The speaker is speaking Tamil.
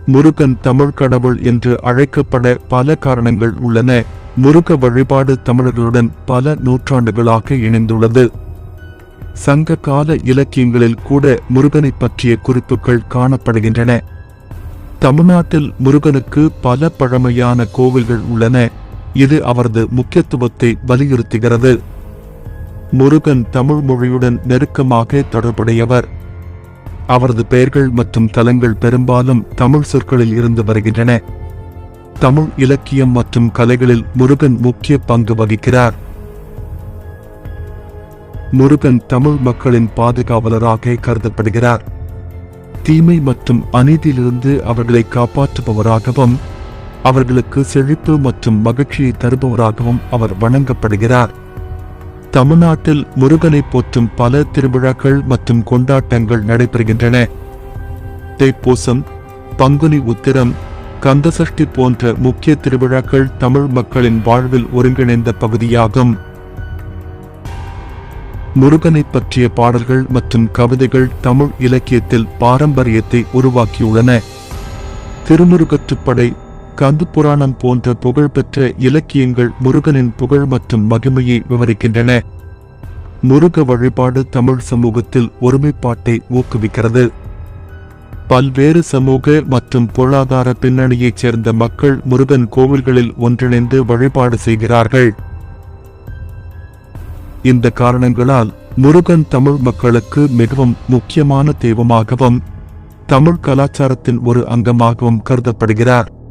முருகன் தமிழ் கடவுள் என்று அழைக்கப்பட பல காரணங்கள் உள்ளன. முருக வழிபாடு தமிழர்களுடன் பல நூற்றாண்டுகளாக இணைந்துள்ளது. சங்க கால இலக்கியங்களில் கூட முருகனை பற்றிய குறிப்புகள் காணப்படுகின்றன. தமிழ்நாட்டில் முருகனுக்கு பல பழமையான கோவில்கள் உள்ளன. இது அவரது முக்கியத்துவத்தை வலியுறுத்துகிறது. முருகன் தமிழ் மொழியுடன் நெருக்கமாக தொடர்புடையவர். அவரது பெயர்கள் மற்றும் தலங்கள் பெரும்பாலும் தமிழ் சொற்களில் இருந்து வருகின்றன. தமிழ் இலக்கியம் மற்றும் கலைகளில் முருகன் முக்கிய பங்கு வகிக்கிறார். முருகன் தமிழ் மக்களின் பாதுகாவலராக கருதப்படுகிறார். தீமை மற்றும் அநீதியிலிருந்து அவர்களை காப்பாற்றுபவராகவும் அவர்களுக்கு செழிப்பு மற்றும் மகிழ்ச்சியை தருபவராகவும் அவர் வணங்கப்படுகிறார். தமிழ்நாட்டில் முருகனை போற்றும் பல திருவிழாக்கள் மற்றும் கொண்டாட்டங்கள் நடைபெறுகின்றன. தைப்பூசம், பங்குனி உத்திரம், கந்தசஷ்டி போன்ற முக்கிய திருவிழாக்கள் தமிழ் மக்களின் வாழ்வில் ஒருங்கிணைந்த பகுதியாகும். முருகனை பற்றிய பாடல்கள் மற்றும் கவிதைகள் தமிழ் இலக்கியத்தில் பாரம்பரியத்தை உருவாக்கியுள்ளன. திருமுருகற்றுப்படை, கந்தபுராணம் போன்ற புகழ்பெற்ற இலக்கியங்கள் முருகனின் புகழ் மற்றும் மகிமையை விவரிக்கின்றன. முருக வழிபாடு தமிழ் சமூகத்தில் ஒருமைப்பாட்டை ஊக்குவிக்கிறது. பல்வேறு சமூக மற்றும் பொருளாதார பின்னணியைச் சேர்ந்த மக்கள் முருகன் கோவில்களில் ஒன்றிணைந்து வழிபாடு செய்கிறார்கள். இந்த காரணங்களால் முருகன் தமிழ் மக்களுக்கு மிகவும் முக்கியமான தெய்வமாகவும் தமிழ் கலாச்சாரத்தின் ஒரு அங்கமாகவும் கருதப்படுகிறார்.